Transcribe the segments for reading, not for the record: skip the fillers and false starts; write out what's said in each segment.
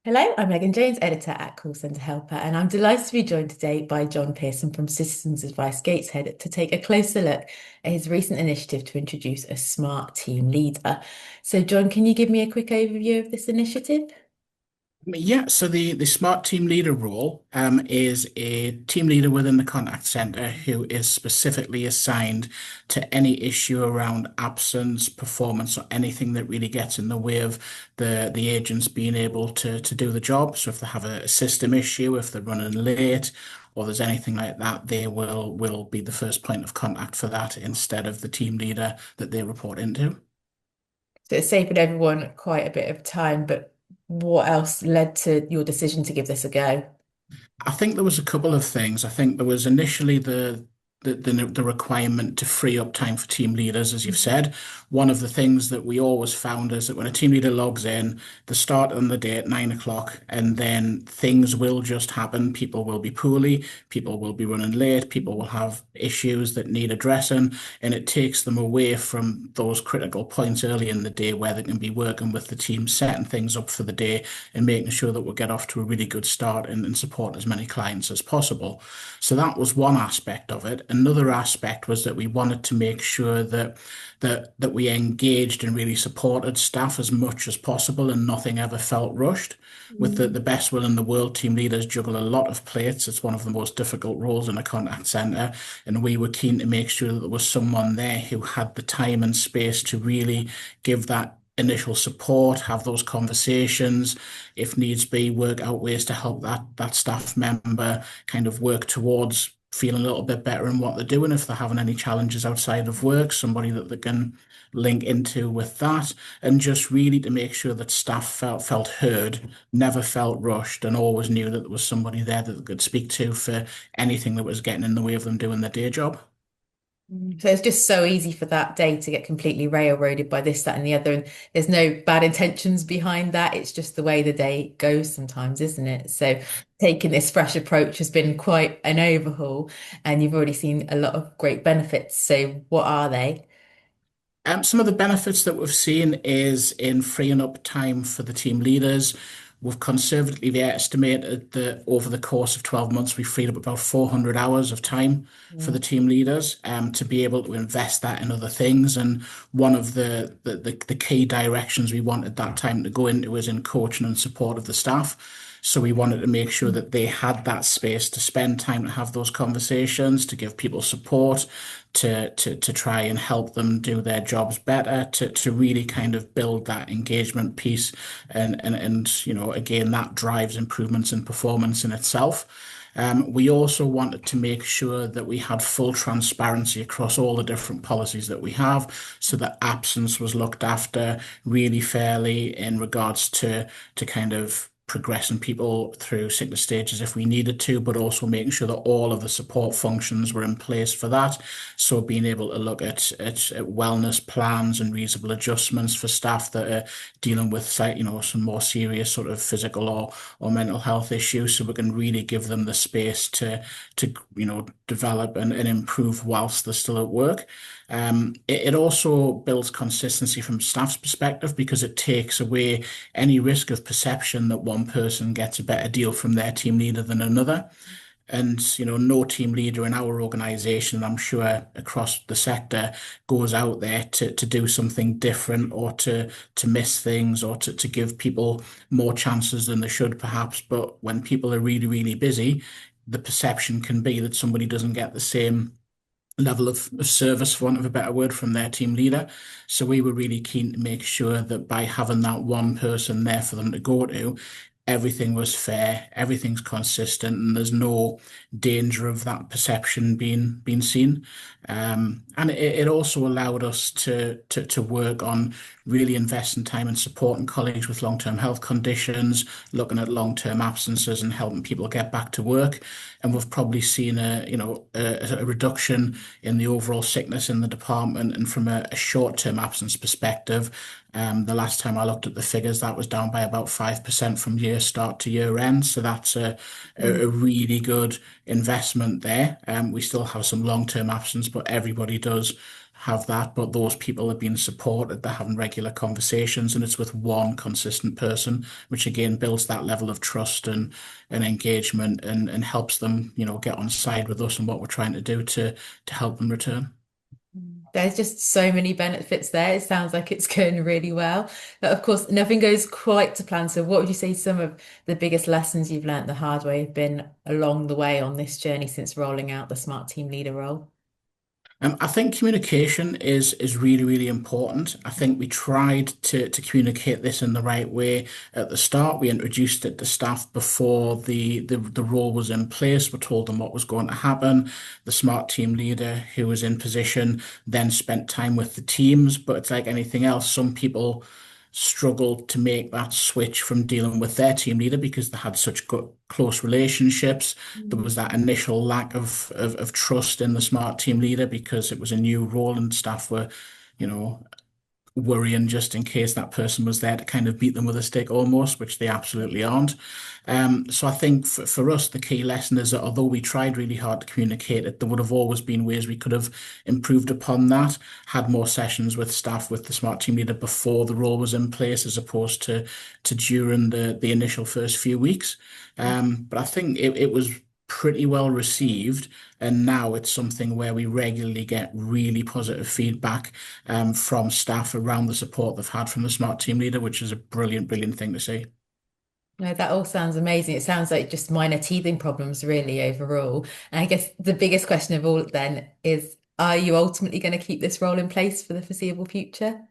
Hello, I'm Megan Jones, editor at Call Centre Helper, and I'm delighted to be joined today by John Pearson from Citizens Advice Gateshead to take a closer look at his recent initiative to introduce a smart team leader. So, John, can you give me a quick overview of this initiative? Yeah, so the smart team leader role is a team leader within the contact center who is specifically assigned to any issue around absence, performance, or anything that really gets in the way of the agents being able to do the job. So if they have a system issue, if they're running late, or there's anything like that, they will be the first point of contact for that instead of the team leader that they report into. So, it's saving everyone quite a bit of time, but what else led to your decision to give this a go? I think there was a couple of things. I think there was initially the requirement to free up time for team leaders, as you've said. One of the things that we always found is that when a team leader logs in, they start on the day at 9 o'clock, and then things will just happen. People will be poorly, people will be running late, people will have issues that need addressing, and it takes them away from those critical points early in the day where they can be working with the team, setting things up for the day and making sure that we'll get off to a really good start and support as many clients as possible. So that was one aspect of it. Another aspect was that we wanted to make sure that we engaged and really supported staff as much as possible and nothing ever felt rushed. With the best will in the world, team leaders juggle a lot of plates. It's one of the most difficult roles in a contact center. And we were keen to make sure that there was someone there who had the time and space to really give that initial support, have those conversations, if needs be, work out ways to help that staff member kind of work towards feeling a little bit better in what they're doing. If they're having any challenges outside of work, somebody that they can link into with that, and just really to make sure that staff felt heard, never felt rushed, and always knew that there was somebody there that they could speak to for anything that was getting in the way of them doing their day job. So it's just so easy for that day to get completely railroaded by this, that, and the other. And there's no bad intentions behind that. It's just the way the day goes sometimes, isn't it? So taking this fresh approach has been quite an overhaul, and you've already seen a lot of great benefits. So what are they? Some of the benefits that we've seen is in freeing up time for the team leaders. We've conservatively estimated that over the course of 12 months, we freed up about 400 hours of time for the team leaders to be able to invest that in other things. And one of the key directions we wanted that time to go into is in coaching and support of the staff. So we wanted to make sure that they had that space to spend time to have those conversations, to give people support, to try and help them do their jobs better, to really kind of build that engagement piece, and again that drives improvements in performance in itself. We also wanted to make sure that we had full transparency across all the different policies that we have, so that absence was looked after really fairly in regards to kind of progressing people through sickness stages if we needed to, but also making sure that all of the support functions were in place for that. So being able to look at wellness plans and reasonable adjustments for staff that are dealing with, some more serious sort of physical or mental health issues, so we can really give them the space to develop and improve whilst they're still at work. It also builds consistency from staff's perspective because it takes away any risk of perception that one person gets a better deal from their team leader than another. And, no team leader in our organization, I'm sure across the sector, goes out there to do something different or to miss things or to give people more chances than they should, perhaps. But when people are really, really busy, the perception can be that somebody doesn't get the same level of service, for want of a better word, from their team leader. So we were really keen to make sure that by having that one person there for them to go to, everything was fair, everything's consistent, and there's no danger of that perception being seen. And it also allowed us to work on really investing time and supporting colleagues with long-term health conditions, looking at long-term absences and helping people get back to work. And we've probably seen a reduction in the overall sickness in the department. And from a short-term absence perspective, the last time I looked at the figures, that was down by about 5% from year start to year end. So that's a really good investment there. We still have some long-term absence, but everybody does have that, but those people are being supported. They're having regular conversations, and it's with one consistent person, which again builds that level of trust and engagement and helps them, get on side with us and what we're trying to do to help them return. There's just so many benefits there. It sounds like it's going really well. But of course, nothing goes quite to plan. So, what would you say some of the biggest lessons you've learnt the hard way have been along the way on this journey since rolling out the Smart Team Leader role? I think communication is really, really important. I think we tried to communicate this in the right way at the start. We introduced it to staff before the role was in place. We told them what was going to happen. The smart team leader who was in position then spent time with the teams. But it's like anything else, some people struggled to make that switch from dealing with their team leader because they had such good, close relationships. There was that initial lack of trust in the smart team leader because it was a new role and staff were, you know, worrying just in case that person was there to kind of beat them with a stick almost, which they absolutely aren't. So I think for us, the key lesson is that although we tried really hard to communicate it, there would have always been ways we could have improved upon that, had more sessions with staff with the smart team leader before the role was in place, as opposed to during the initial first few weeks. But I think it was pretty well received, and now it's something where we regularly get really positive feedback from staff around the support they've had from the smart team leader, which is a brilliant, brilliant thing to see. No, that all sounds amazing. It sounds like just minor teething problems, really, overall. And I guess the biggest question of all then is, are you ultimately going to keep this role in place for the foreseeable future?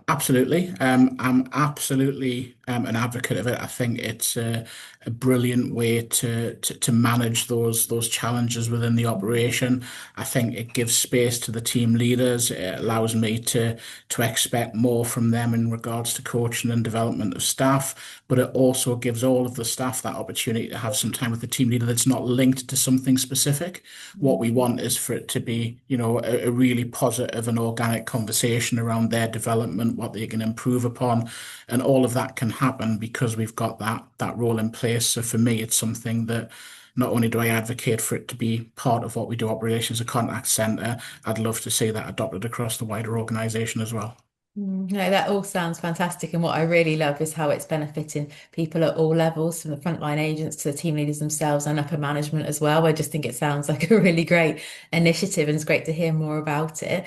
Absolutely. I'm absolutely an advocate of it. I think it's a brilliant way to manage those challenges within the operation. I think it gives space to the team leaders. It allows me to expect more from them in regards to coaching and development of staff, but it also gives all of the staff that opportunity to have some time with the team leader that's not linked to something specific. What we want is for it to be, a really positive and organic conversation around their development, what they can improve upon, and all of that can happen because we've got that role in place. So for me, it's something that not only do I advocate for it to be part of what we do operations, a contact centre, I'd love to see that adopted across the wider organisation as well. No, that all sounds fantastic. And what I really love is how it's benefiting people at all levels, from the frontline agents to the team leaders themselves and upper management as well. I just think it sounds like a really great initiative and it's great to hear more about it.